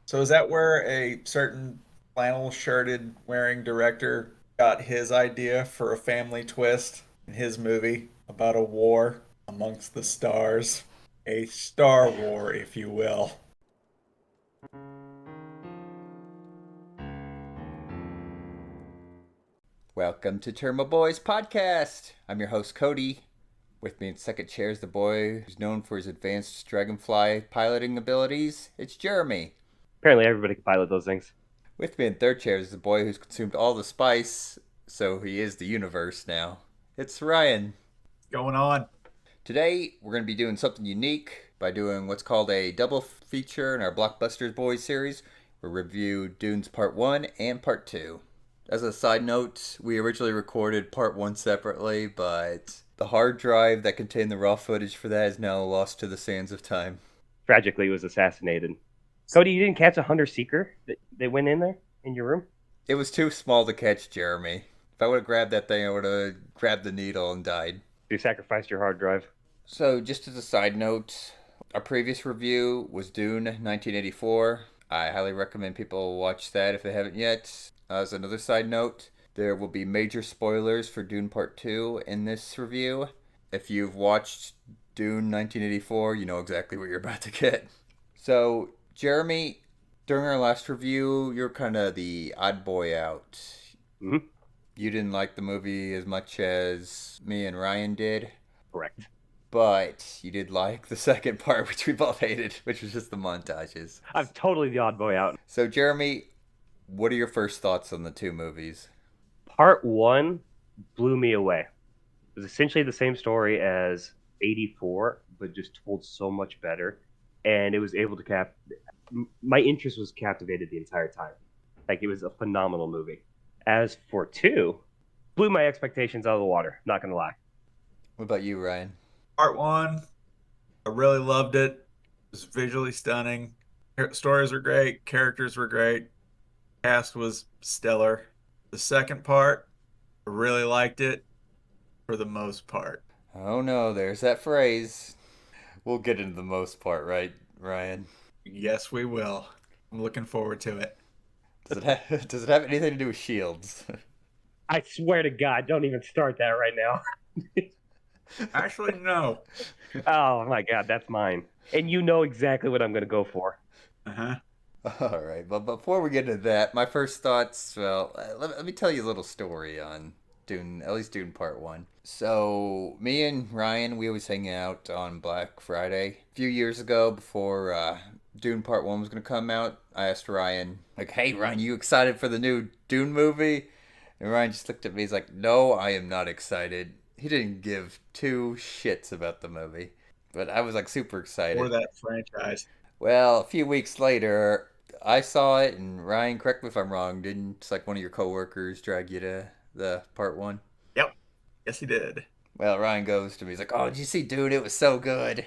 So is that where a certain flannel shirted wearing director got his idea for a family twist in his movie about a war amongst the stars? A Star War, if you will. Welcome to Terma Boys Podcast. I'm your host, Cody. With me in second chair is the boy who's known for his advanced dragonfly piloting abilities. It's Jeremy. Apparently, everybody can pilot those things. With me in third chair is the boy who's consumed all the spice, so he is the universe now. It's Ryan. What's going on? Today, we're going to be doing something unique by doing what's called a double feature in our Blockbusters Boys series. We'll review Dunes Part 1 and Part 2. As a side note, we originally recorded Part 1 separately, but the hard drive that contained the raw footage for that is now lost to the sands of time. Tragically, he was assassinated. Cody, you didn't catch a hunter seeker that went in there in your room? It was too small to catch Jeremy. If I would have grabbed that thing, I would have grabbed the needle and died. You sacrificed your hard drive. So, just as a side note, our previous review was Dune 1984. I highly recommend people watch that if they haven't yet. As another side note, there will be major spoilers for Dune Part 2 in this review. If you've watched Dune 1984, you know exactly what you're about to get. So, Jeremy, during our last review, you're kind of the odd boy out. Mm-hmm. You didn't like the movie as much as me and Ryan did. Correct. But you did like the second part, which we both hated, which was just the montages. I'm totally the odd boy out. So, Jeremy, what are your first thoughts on the two movies? Part 1 blew me away. It was essentially the same story as 84, but just told so much better. And it was able to my interest was captivated the entire time. Like, it was a phenomenal movie. As for 2, blew my expectations out of the water, not gonna lie. What about you, Ryan? Part one, I really loved it. It was visually stunning. Stories were great, characters were great, cast was stellar. The second part, I really liked it for the most part. Oh no, there's that phrase. We'll get into the most part, right, Ryan? Yes, we will. I'm looking forward to it. Does it have anything to do with shields? I swear to God, don't even start that right now. Actually, no. Oh my God, that's mine. And you know exactly what I'm going to go for. Uh-huh. All right, but before we get into that, my first thoughts. Well, let me tell you a little story on Dune, at least Dune Part One. So me and Ryan, we always hang out on Black Friday. A few years ago, before Dune Part One was gonna come out, I asked Ryan, like, "Hey, Ryan, you excited for the new Dune movie?" And Ryan just looked at me. He's like, "No, I am not excited." He didn't give two shits about the movie, but I was like super For excited. that franchise. Well, a few weeks later, I saw it, and Ryan, correct me if I'm wrong, didn't like one of your coworkers drag you to the part one? Yep. Yes, he did. Well, Ryan goes to me, he's like, "Oh, did you see, dude? It was so good."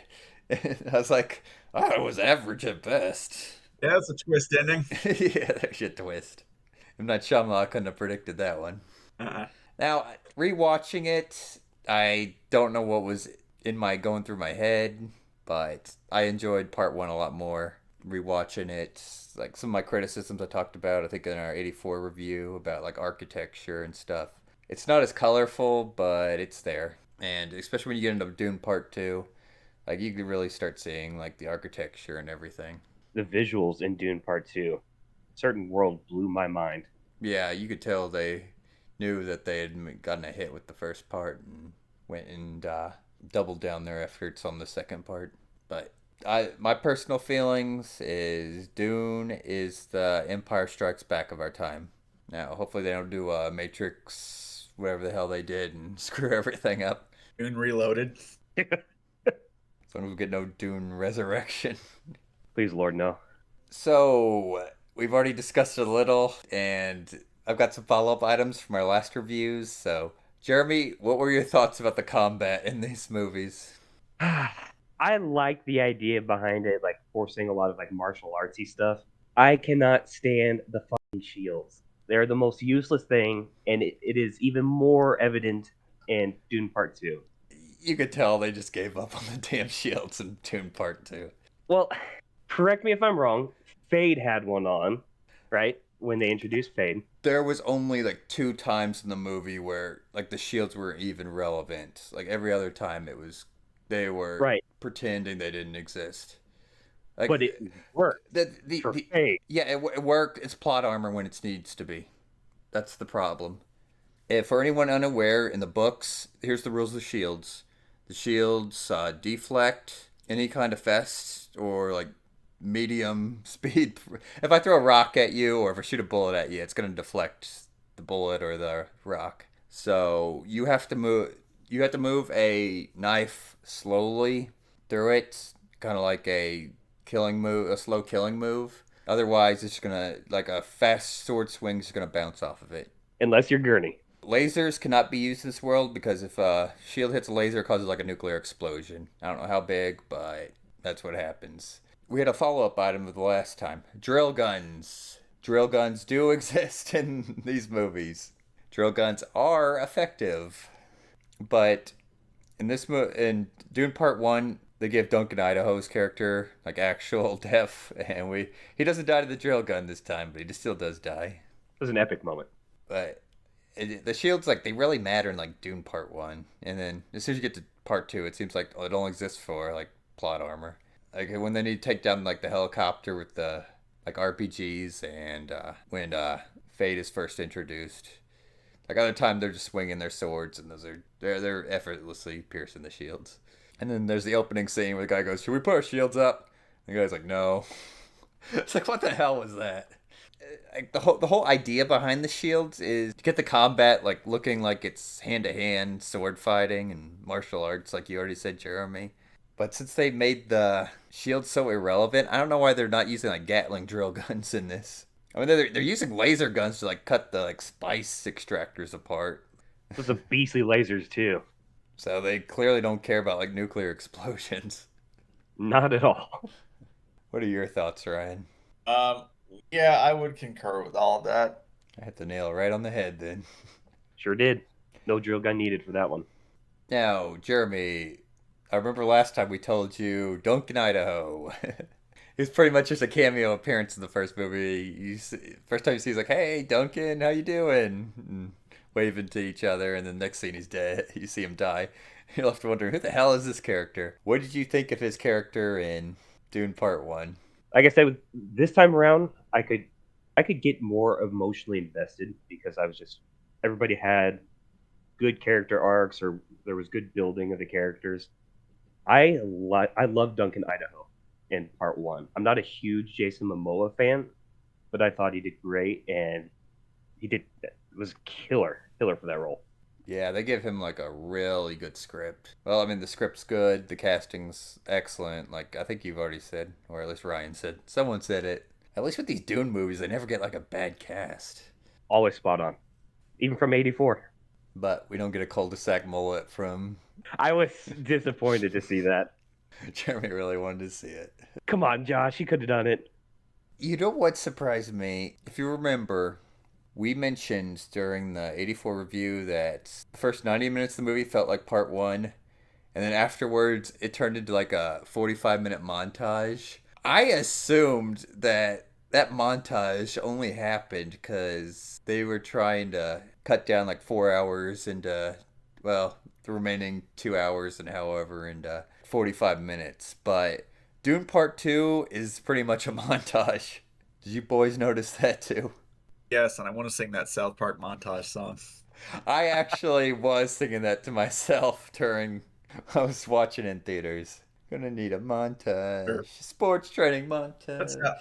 And I was like, "Oh, it was average at best." Yeah, it's a twist ending. Yeah, there's your twist. I'm not Shyamalan, I couldn't have predicted that one. Uh-uh. Now, rewatching it, I don't know what was in my going through my head, but I enjoyed part one a lot more. Rewatching it, like some of my criticisms I talked about, I think in our '84 review about like architecture and stuff. It's not as colorful, but it's there, and especially when you get into Dune Part Two, like you can really start seeing like the architecture and everything. The visuals in Dune Part 2, certain world blew my mind. Yeah, you could tell they knew that they had gotten a hit with the first part and went and doubled down their efforts on the second part. But my personal feelings is Dune is the Empire Strikes Back of our time. Now, hopefully they don't do a Matrix, whatever the hell they did, and screw everything up. Dune Reloaded. So we get no Dune Resurrection. Please, Lord, no. So we've already discussed it a little, and I've got some follow-up items from our last reviews. So, Jeremy, what were your thoughts about the combat in these movies? I like the idea behind it, like forcing a lot of like martial artsy stuff. I cannot stand the fucking shields. They're the most useless thing, and it is even more evident in Dune Part 2. You could tell they just gave up on the damn shields in Dune Part 2. Well, correct me if I'm wrong. Feyd had one on, right? When they introduced Feyd. There was only like 2 times in the movie where like the shields were even relevant. Like every other time, it was they were Right. pretending they didn't exist. But Like it worked for the Feyd. yeah, it worked. It's plot armor when it needs to be. That's the problem. If for anyone unaware, in the books, here's the rules of the shields. The shields deflect any kind of fast or like medium speed. If I throw a rock at you or if I shoot a bullet at you, it's going to deflect the bullet or the rock. So you have to move. You have to move a knife slowly through it, kind of like a killing move, a slow killing move. Otherwise, it's gonna like a fast sword swing is gonna bounce off of it. Unless you're Gurney. Lasers cannot be used in this world because if a shield hits a laser, it causes like a nuclear explosion. I don't know how big, but that's what happens. We had a follow up item of the last time. Drill guns. Drill guns do exist in these movies. Drill guns are effective, but in Dune Part One, they give Duncan Idaho's character like actual death, and he doesn't die to the drill gun this time, but he just still does die. It was an epic moment. But the shields like they really matter in like Dune Part One, and then as soon as you get to Part Two, it seems like it only exists for like plot armor. Like when they need to take down like the helicopter with the like RPGs, and when Fate is first introduced. Like other time they're just swinging their swords, and they're effortlessly piercing the shields. And then there's the opening scene where the guy goes, "Should we put our shields up?" And the guy's like, "No." It's like, what the hell was that? Like the whole idea behind the shields is to get the combat like looking like it's hand to hand sword fighting and martial arts, like you already said, Jeremy. But since they made the shields so irrelevant, I don't know why they're not using like Gatling drill guns in this. I mean, they're using laser guns to like cut the like spice extractors apart. Those are beastly lasers too. So they clearly don't care about like nuclear explosions. Not at all. What are your thoughts, Ryan? Um, yeah, I would concur with all of that. I hit the nail right on the head then. Sure did. No drill gun needed for that one. Now, Jeremy, I remember last time we told you Duncan Idaho. He's pretty much just a cameo appearance in the first movie. First time you see, he's like, "Hey, Duncan, how you doing?" And waving to each other, and the next scene he's dead. You see him die. You're left wondering, who the hell is this character? What did you think of his character in Dune Part One? Like I said, this time around, I could get more emotionally invested because I was just everybody had good character arcs or there was good building of the characters. I love Duncan Idaho in part one. I'm not a huge Jason Momoa fan, but I thought he did great and he did it was killer for that role. Yeah, they give him like a really good script. Well, I mean, the script's good, the casting's excellent. Like I think you've already said, or at least Ryan said. Someone said it. At least with these Dune movies, they never get like a bad cast. Always spot on, even from '84. But we don't get a cul-de-sac mullet from I was disappointed to see that. Jeremy. Really wanted to see it. Come on, Josh, he could have done it. You know what surprised me? If you remember, we mentioned during the '84 review that the first 90 minutes of the movie felt like part one, and then afterwards it turned into like a 45-minute montage. I assumed that montage only happened because they were trying to cut down like 4 hours into, well, the remaining 2 hours and however into 45 minutes. But Dune Part 2 is pretty much a montage. Did you boys notice that too? Yes, and I want to sing that South Park montage song. I actually was singing that to myself during I was watching in theaters. Gonna need a Sure. montage. Sports training That's montage.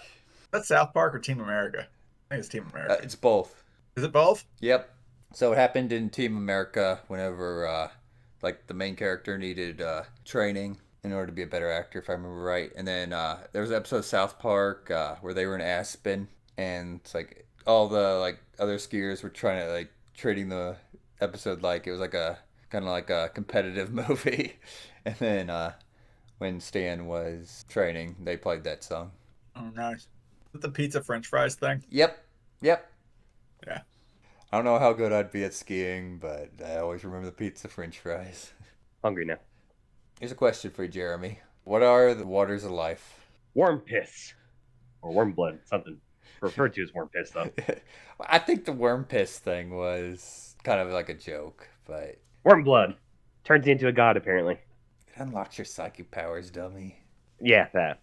that's South Park or Team America? I think it's Team America. It's both. Is it both? Yep. So it happened in Team America whenever like the main character needed training in order to be a better actor, if I remember right. And then there was an episode of South Park where they were in Aspen, and it's like all the like other skiers were trying to like treating the episode like it was like a kind of like a competitive movie. And then when Stan was training, they played that song. Oh, nice. Is it the pizza French fries thing? Yep. Yep. Yeah. I don't know how good I'd be at skiing, but I always remember the pizza French fries. Hungry now. Here's a question for you, Jeremy. What are the waters of life? Warm piss. or worm blood, something referred to as worm piss though. I think the worm piss thing was kind of like a joke, but it Worm blood turns you into a god apparently. unlocks your psychic powers, dummy. Yeah, that.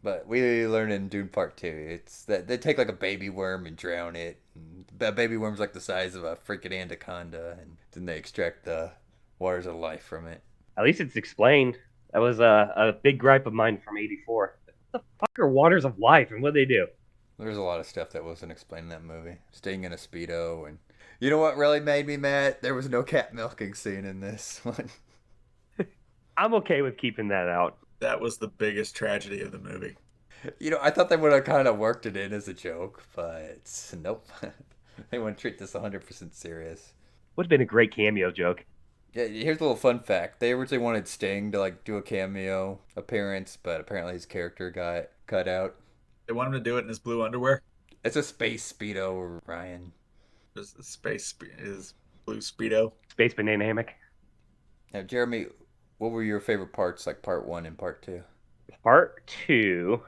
But we learned in Dune Part 2, it's that they take like a baby worm and drown it. And that baby worm's like the size of a freaking anaconda, and then they extract the waters of life from it. At least it's explained. That was a big gripe of mine from '84. What the fuck are waters of life, and what they do? There's a lot of stuff that wasn't explained in that movie. Staying in a Speedo, and you know what really made me mad? There was no cat milking scene in this one. I'm okay with keeping that out. That was the biggest tragedy of the movie. You know, I thought they would have kind of worked it in as a joke, but nope. They want to treat this 100% serious. Would have been a great cameo joke. Yeah, here's a little fun fact. They originally wanted Sting to like do a cameo appearance, but apparently his character got cut out. They want him to do it in his blue underwear. It's a space speedo, Ryan. His blue speedo. Space banana hammock. Now, Jeremy, what were your favorite parts, like part 1 and part 2? Part 2.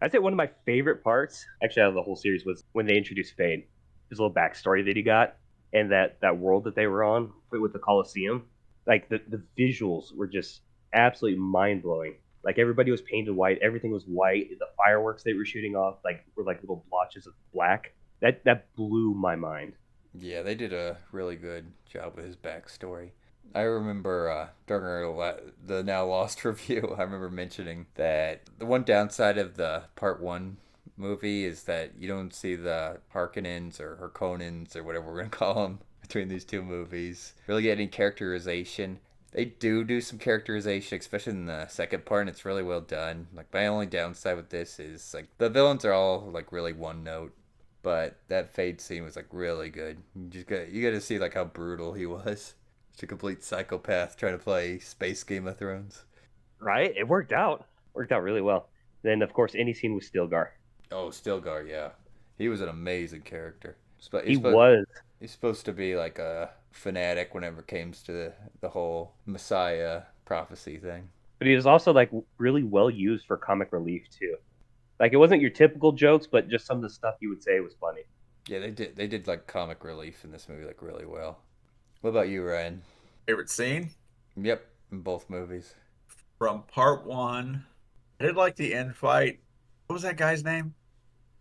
I'd say one of my favorite parts, actually out of the whole series, was when they introduced Feyd. His little backstory that he got, and that world that they were on with the Colosseum. Like the visuals were just absolutely mind blowing. Like everybody was painted white, everything was white. The fireworks they were shooting off were like little blotches of black. That blew my mind. Yeah, they did a really good job with his backstory. I remember during the now lost review, I remember mentioning that the one downside of the part 1 movie is that you don't see the harkonnens or harkonnens or whatever we're going to call them between these two movies. Really get any characterization. They do some characterization, especially in the second part, and it's really well done. Like, my only downside with this is, like, the villains are all, like, really one note. But that Fade scene was, like, really good. You got to see, like, how brutal he was. Just a complete psychopath trying to play Space Game of Thrones. Right? It worked out. Worked out really well. Then, of course, any scene with Stilgar. Oh, Stilgar, yeah. He was an amazing character. He was. He's supposed to be like a fanatic whenever it comes to the whole Messiah prophecy thing. But he was also like really well used for comic relief too. Like it wasn't your typical jokes, but just some of the stuff he would say was funny. Yeah, they did like comic relief in this movie like really well. What about you, Ryan? Favorite scene Yep, in both movies. from part 1. I did like the end fight. What was that guy's name?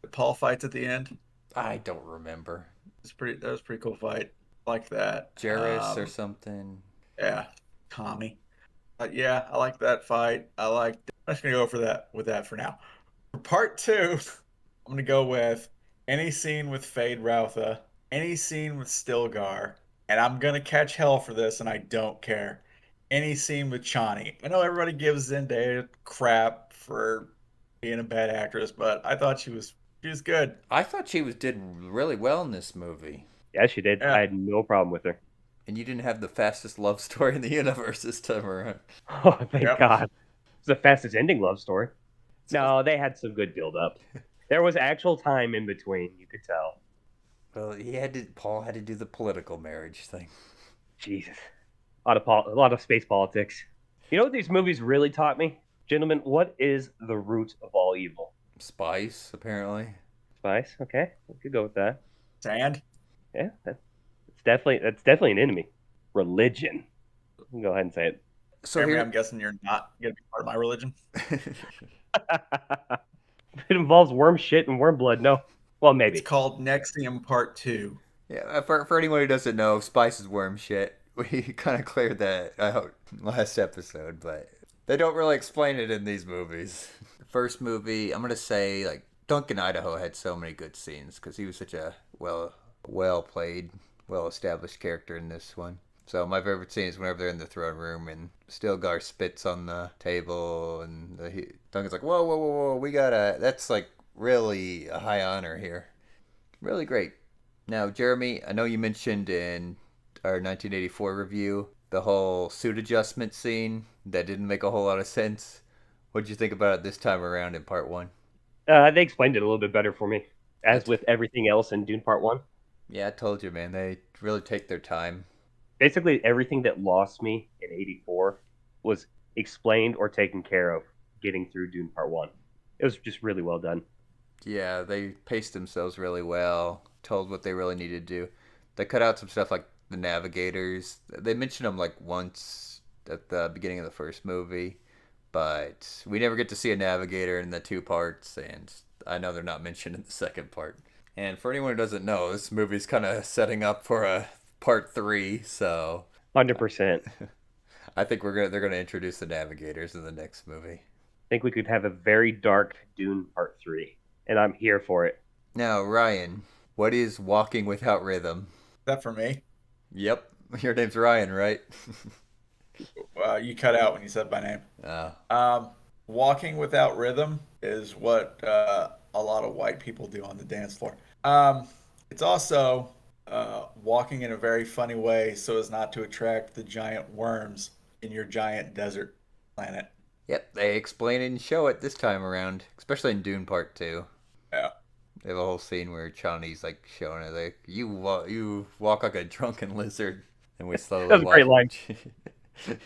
That Paul fights at the end. I don't remember. That was a pretty cool fight. Like that. Jairus or something. Yeah, Tommy. Yeah, I like that fight. I'm just gonna go for that with that for now. For part 2, I'm gonna go with any scene with Fade Routha, any scene with Stilgar, and I'm gonna catch hell for this, and I don't care. Any scene with Chani. I know everybody gives Zendaya crap for being a bad actress, but I thought she was good. I thought did really well in this movie. Yeah, she did. Yeah. I had no problem with her. And you didn't have the fastest love story in the universe this time around. Oh, thank Yep. God. It's the fastest ending love story. No, they had some good build up. There was actual time in between, you could tell. Well, Paul had to do the political marriage thing. Jesus. A lot of space politics. You know what these movies really taught me? Gentlemen, what is the root of all evil? Spice, apparently. Spice, okay. We could go with that. Sand. Yeah, that's definitely an enemy. Religion. Go ahead and say it. So Jeremy, here, I'm guessing you're not gonna be part of my religion. It involves worm shit and worm blood. No. Well, maybe. It's called Nexium Part 2. yeah, for anyone who doesn't know, Spice is worm shit. We kind of cleared that out last episode, but they don't really explain it in these movies. The first movie, I'm gonna say like Duncan Idaho had so many good scenes because he was such a well played, well established character in this one. So my favorite scene is whenever they're in the throne room and Stilgar spits on the table and Duncan's like, whoa, whoa, whoa, whoa, that's like really a high honor here. Really great. Now, Jeremy, I know you mentioned in our 1984 review the whole suit adjustment scene that didn't make a whole lot of sense. What did you think about it this time around in part 1? They explained it a little bit better for me, as with everything else in Dune Part 1. Yeah, I told you, man. They really take their time. Basically, everything that lost me in '84 was explained or taken care of getting through Dune Part 1. It was just really well done. Yeah, they paced themselves really well, told what they really needed to do. They cut out some stuff like the navigators. They mentioned them like once at the beginning of the first movie, but we never get to see a navigator in the two parts, and I know they're not mentioned in the second part. And for anyone who doesn't know, this movie's kind of setting up for a part three, so 100%. I think they're gonna introduce the navigators in the next movie. Think we could have a very dark Dune Part 3, and I'm here for it. Now, Ryan, what is walking without rhythm? That for me. Yep, your name's Ryan, right? You cut out when you said my name. uh, Um, Walking without rhythm is what a lot of white people do on the dance floor. It's also walking in a very funny way so as not to attract the giant worms in your giant desert planet. yep, they explain it and show it this time around, especially in Dune Part 2. Yeah. They have a whole scene where Chani's like showing it, like, you walk like a drunken lizard. And we That slowly was a great watch. line.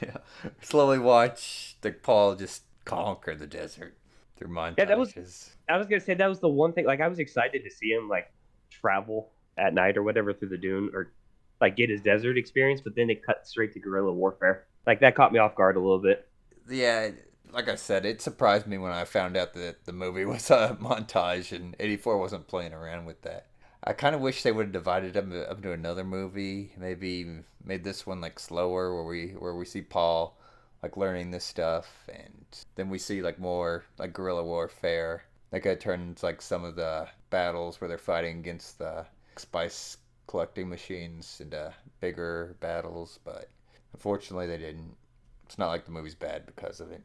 Yeah, slowly watch the Paul just conquer the desert through Yeah, that was. montages. I was gonna say that was the one thing. Like, I was excited to see him like travel at night or whatever through the dune, or like get his desert experience. But then it cut straight to guerrilla warfare. Like that caught me off guard a little bit. Yeah, like I said, it surprised me when I found out that the movie was a montage and 84 wasn't playing around with that. I kind of wish they would have divided them up into another movie. Maybe made this one like slower, where we see Paul like learning this stuff, and then we see like more like guerrilla warfare. Like it turns like some of the battles where they're fighting against the spice collecting machines into bigger battles, but unfortunately they didn't. It's not like the movie's bad because of it.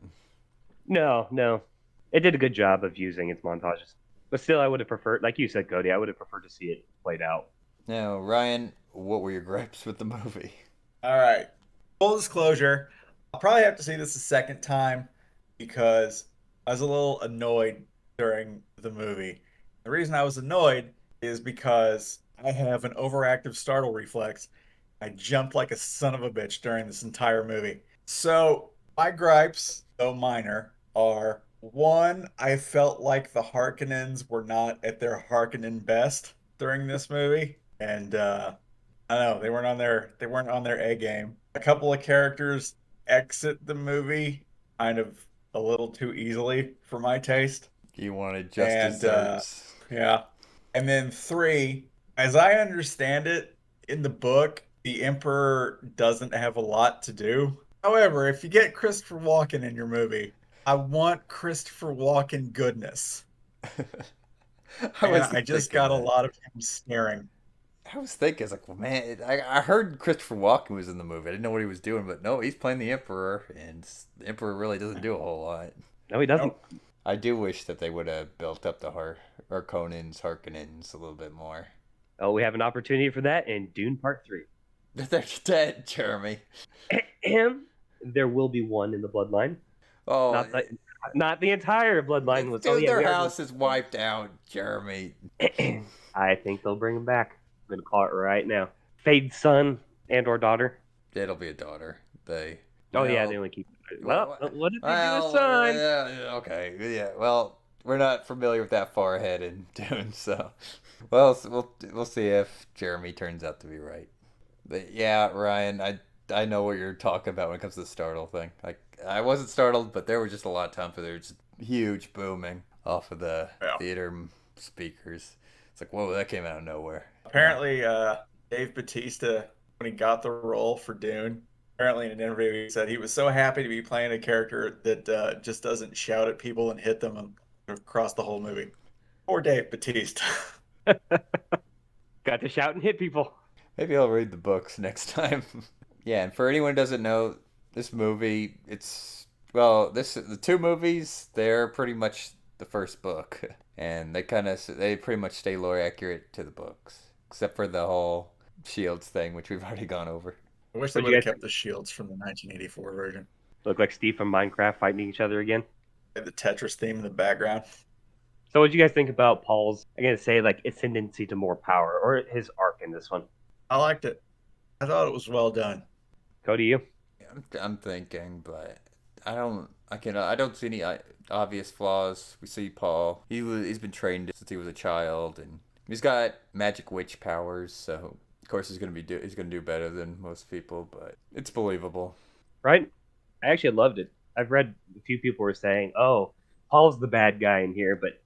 No, no, it did a good job of using its montages. But still, I would have preferred, like you said, Cody. I would have preferred to see it played out. Now, Ryan, what were your gripes with the movie? All right. Full disclosure, I'll probably have to see this a second time because I was a little annoyed during the movie. The reason I was annoyed is because I have an overactive startle reflex. I jumped like a son of a bitch during this entire movie. So, my gripes, though minor, are one, I felt like the Harkonnens were not at their Harkonnen best during this movie. And I know they weren't on their A game. A couple of characters exit the movie kind of a little too easily for my taste. You wanted just And desserts. yeah. And then three, as I understand it, in the book, the Emperor doesn't have a lot to do. However, if you get Christopher Walken in your movie, I want Christopher Walken goodness. I And was I just thinking got a that. lot of him staring. I was thinking, it's like, well, man, I heard Christopher Walken was in the movie. I didn't know what he was doing, but no, he's playing the Emperor, and the Emperor really doesn't do a whole lot. No, he doesn't. Nope. I do wish that they would have built up the Harkonnens, Harkonnens a little bit more. Oh, we have an opportunity for that in Dune Part 3. They're dead, Jeremy. There will be one in the bloodline. Oh, Not the entire bloodline was. Oh dude, yeah, their we are. house is wiped out, Jeremy. I think they'll bring him back. I'm gonna call it right now. Feyd's son and/or daughter. It'll be a daughter. They. Oh yeah, Well, they only keep. Well, what if they do a well, son? yeah, okay, yeah. Well, we're not familiar with that far ahead in Dune, so well, we'll see if Jeremy turns out to be right. But yeah, Ryan, I know what you're talking about when it comes to the startle thing. Like I wasn't startled, but there was just a lot of times where there was just huge booming off of the Yeah. theater speakers. It's like, whoa, that came out of nowhere. Apparently, Dave Bautista, when he got the role for Dune, apparently in an interview, he said he was so happy to be playing a character that just doesn't shout at people and hit them across the whole movie. Poor Dave Bautista. Got to shout and hit people. Maybe I'll read the books next time. Yeah, and for anyone who doesn't know, this movie, the two movies, they're pretty much the first book, and they pretty much stay lore accurate to the books, except for the whole shields thing, which we've already gone over. I wish they What would you have guys kept the shields from the 1984 version. look like Steve from Minecraft fighting each other again? Had the Tetris theme in the background. So, what do you guys think about Paul's? I'm gonna say like ascendancy to more power, or his arc in this one. I liked it. I thought it was well done. Cody, you? I'm thinking, but I don't see any obvious flaws. We see Paul. He's been trained since he was a child, and he's got magic witch powers. So of course he's gonna do better than most people, but it's believable. Right? I actually loved it. I've read a few people were saying, "Oh, Paul's the bad guy in here," but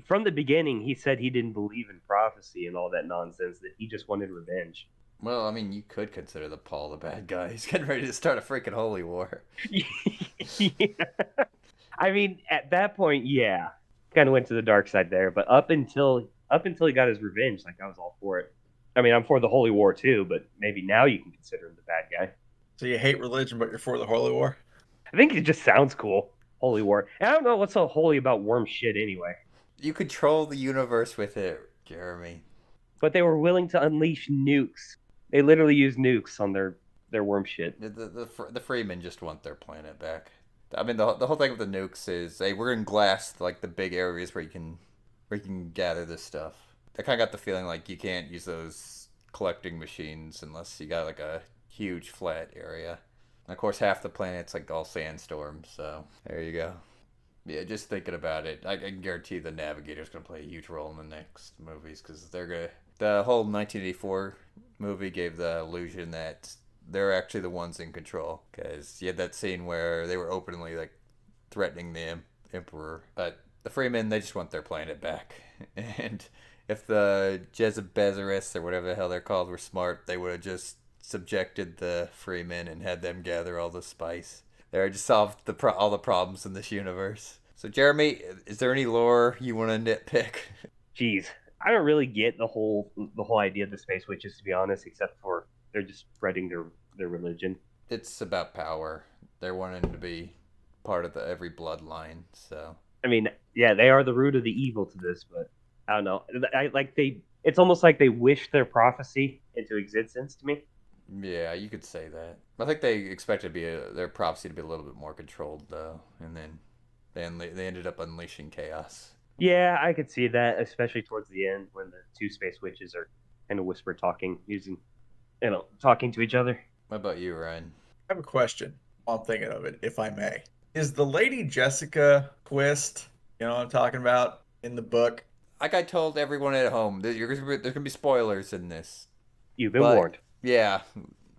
from the beginning, he said he didn't believe in prophecy and all that nonsense. That he just wanted revenge. Well, I mean, you could consider the Paul the bad guy. He's getting ready to start a freaking holy war. Yeah. I mean, at that point, yeah, kind of went to the dark side there. But up until he got his revenge, like I was all for it. I mean, I'm for the holy war too, but maybe now you can consider him the bad guy. So you hate religion, but you're for the Holy War? I think it just sounds cool. Holy war. And I don't know what's so holy about worm shit anyway. You control the universe with it, Jeremy. But they were willing to unleash nukes. They literally used nukes on their worm shit. The Freemen just want their planet back. I mean, the whole thing with the nukes is, hey, we're gonna glass like the big areas where you can gather this stuff. I kind of got the feeling like you can't use those collecting machines unless you got like a huge flat area. And of course, half the planet's like all sandstorms. So there you go. Yeah, just thinking about it, I can guarantee the Navigator's gonna play a huge role in the next movies because they're gonna. The whole 1984 movie gave the illusion that they're actually the ones in control because you had that scene where they were openly like threatening the emperor, but the Freemen they just want their planet back. And if the Jezebezerists or whatever the hell they're called were smart, they would have just subjected the Freemen and had them gather all the spice. They already solved all the problems in this universe. So Jeremy, is there any lore you want to nitpick? Jeez, I don't really get the whole idea of the space witches to be honest, except for they're just spreading their religion. It's about power. They're wanting to be part of every bloodline. So I mean, yeah, they are the root of the evil to this, but I don't know. I like they. It's almost like they wish their prophecy into existence to me. yeah, you could say that. I think they expected their prophecy to be a little bit more controlled though, and then they ended up unleashing chaos. Yeah, I could see that, especially towards the end when the two space witches are kind of whisper talking, using talking to each other. What about you, Ryan? I have a question while I'm thinking of it, if I may. Is the Lady Jessica twist, you know what I'm talking about, in the book? Like I told everyone at home, there's gonna be spoilers in this. You've been But warned. yeah,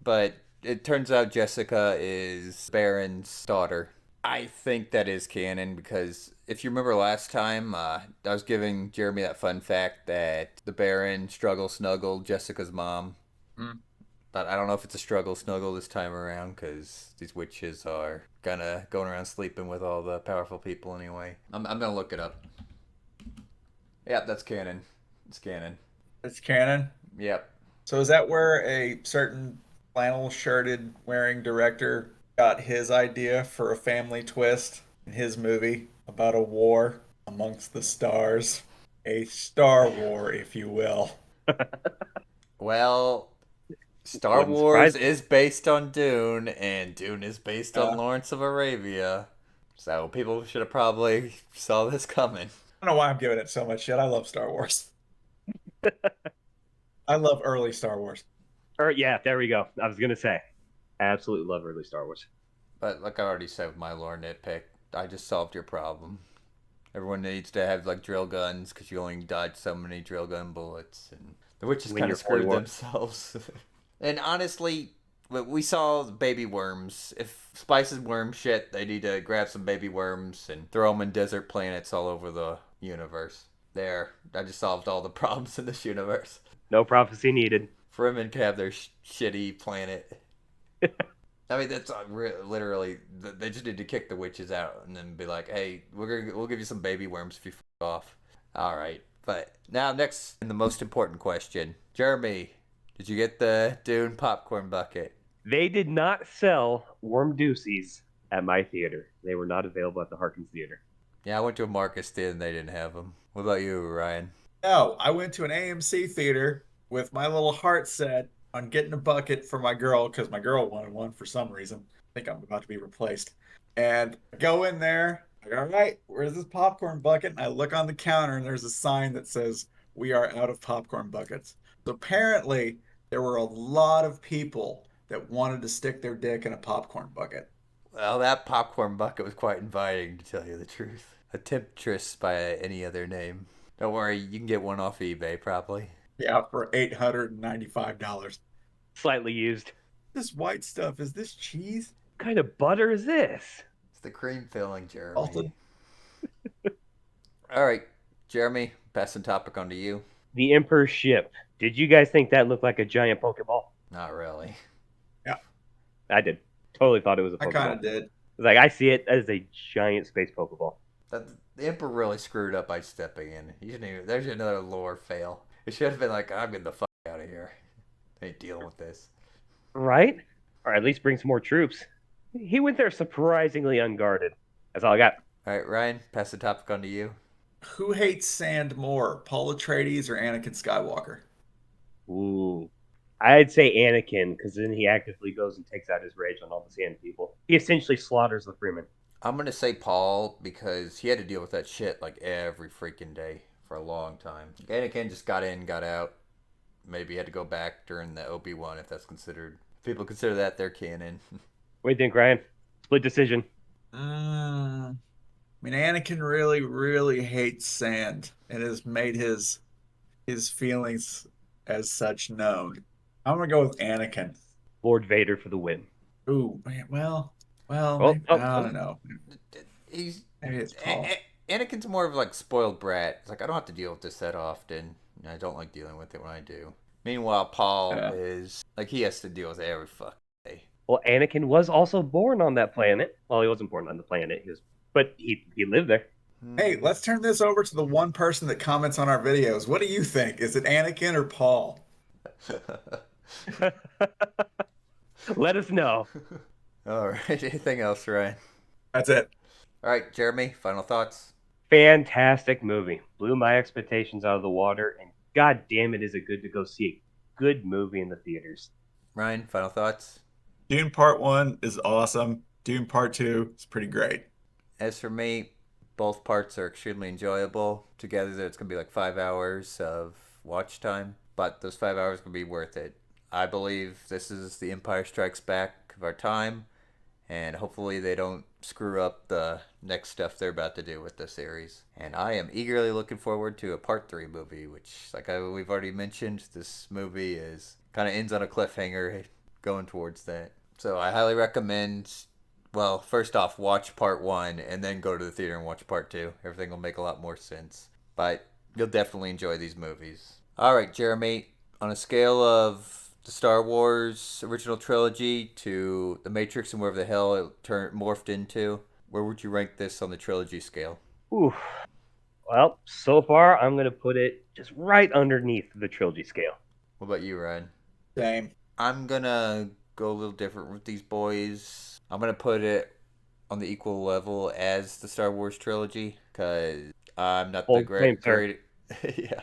but it turns out Jessica is Baron's daughter. I think that is canon because if you remember last time, I was giving Jeremy that fun fact that the Baron struggle snuggled Jessica's mom. Mm. But I don't know if it's a struggle snuggle this time around because these witches are kind of going around sleeping with all the powerful people anyway. I'm gonna look it up. Yep, that's canon. It's canon. It's canon. Yep. So is that where a certain flannel shirted wearing director got his idea for a family twist in his movie about a war amongst the stars? A Star War, if you will. Well, Star Wouldn't Wars surprise me. is based on Dune, and Dune is based on Uh, Lawrence of Arabia. So people should have probably saw this coming. I don't know why I'm giving it so much shit. I love Star Wars. I love early Star Wars. Or yeah, there we go. I was gonna say, I absolutely love early Star Wars. But like I already said with my lore nitpick, I just solved your problem. Everyone needs to have like drill guns because you only dodge so many drill gun bullets, and the witches Win kind of your holy screwed war. themselves. And honestly, we saw baby worms. If Spice is worm shit, they need to grab some baby worms and throw them in desert planets all over the universe. There, I just solved all the problems in this universe. No prophecy needed. Fremen can have their shitty planet. I mean, that's literally. They just need to kick the witches out and then be like, "Hey, we'll give you some baby worms if you off." All right, but now next, and the most important question, Jeremy, did you get the Dune popcorn bucket? They did not sell Worm Doocies at my theater. They were not available at the Harkins Theater. Yeah, I went to a Marcus theater and they didn't have them. What about you, Ryan? No, I went to an AMC theater with my little heart set on getting a bucket for my girl because my girl wanted one for some reason. I think I'm about to be replaced. And I go in there, like, all right, where's this popcorn bucket? And I look on the counter and there's a sign that says, we are out of popcorn buckets. So apparently, there were a lot of people that wanted to stick their dick in a popcorn bucket. Well, that popcorn bucket was quite inviting, to tell you the truth. A temptress by any other name. Don't worry, you can get one off eBay, probably. Yeah, for $895. Slightly used. This white stuff, is this cheese? What kind of butter is this? It's the cream filling, Jeremy. Salted? All right, Jeremy, passing topic on to you. The Emperor's ship. Did you guys think that looked like a giant Pokeball? Not really. Yeah, I did. Totally thought it was a I kind Pokeball. of did. I was like, I see it as a giant space Pokeball. The Emperor really screwed up by stepping in. He shouldn't even, there's another lore fail. It should have been like, I'm getting the fuck out of here. I ain't dealing with this. Right? Or at least bring some more troops. He went there surprisingly unguarded. That's all I got. All right, Ryan, pass the topic on to you. Who hates sand more, Paul Atreides or Anakin Skywalker? Ooh. I'd say Anakin, because then he actively goes and takes out his rage on all the sand people. He essentially slaughters the Fremen. I'm gonna say Paul because he had to deal with that shit like every freaking day for a long time. Anakin just got in, got out. Maybe had to go back during the Obi-Wan if that's considered. People consider that their canon. What do you think, Ryan? Split decision. I mean, Anakin really, really hates sand and has made his feelings as such known. I'm gonna go with Anakin. Lord Vader for the win. Ooh, man, well, Oh, maybe, oh, I oh. don't know. He's Maybe it's Paul. Anakin's more of like spoiled brat. It's like I don't have to deal with this that often. I don't like dealing with it when I do. Meanwhile, Paul Yeah. is like he has to deal with it every fuck day. Well, Anakin was also born on that planet. Well, he wasn't born on the planet. But he lived there. Hey, let's turn this over to the one person that comments on our videos. What do you think? Is it Anakin or Paul? Let us know. All right. Anything else, Ryan? That's it. All right, Jeremy. Final thoughts. Fantastic movie. Blew my expectations out of the water, and god damn it, is it good to go see a good movie in the theaters. Ryan. Final thoughts. Dune Part 1 is awesome. Dune Part 2 is pretty great. As for me, both parts are extremely enjoyable. Together, it's gonna be like 5 hours of watch time, but those 5 hours gonna be worth it. I believe this is the Empire Strikes Back of our time, and hopefully they don't screw up the next stuff they're about to do with the series. And I am eagerly looking forward to a part 3 movie, which, we've already mentioned, this movie is kind of ends on a cliffhanger going towards that. So I highly recommend, well, first off, watch part 1 and then go to the theater and watch part 2. Everything will make a lot more sense. But you'll definitely enjoy these movies. All right, Jeremy, on a scale of the Star Wars original trilogy to The Matrix and wherever the hell it morphed into, where would you rank this on the trilogy scale? Ooh. Well, so far I'm gonna put it just right underneath the trilogy scale. What about you, Ryan? Same. I'm gonna go a little different with these boys. I'm gonna put it on the equal level as the Star Wars trilogy because I'm not the Bold claim, sir. great. Yeah,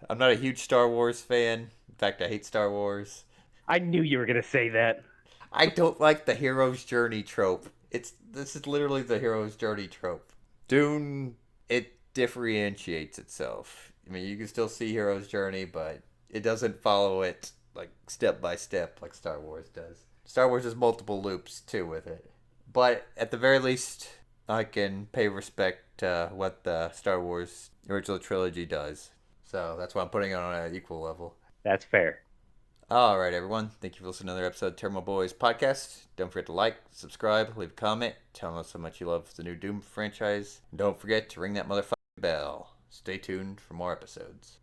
I'm not a huge Star Wars fan. In fact, I hate Star Wars. I knew you were gonna say that. I don't like the hero's journey trope. This is literally the hero's journey trope. Dune, it differentiates itself. I mean, you can still see hero's journey, but it doesn't follow it like step by step like Star Wars does. Star Wars has multiple loops too with it. But at the very least, I can pay respect to what the Star Wars original trilogy does. So that's why I'm putting it on an equal level. That's fair. All right, everyone. Thank you for listening to another episode of Tairimo Boys podcast. Don't forget to like, subscribe, leave a comment, tell us how much you love the new Doom franchise. And don't forget to ring that motherfucking bell. Stay tuned for more episodes.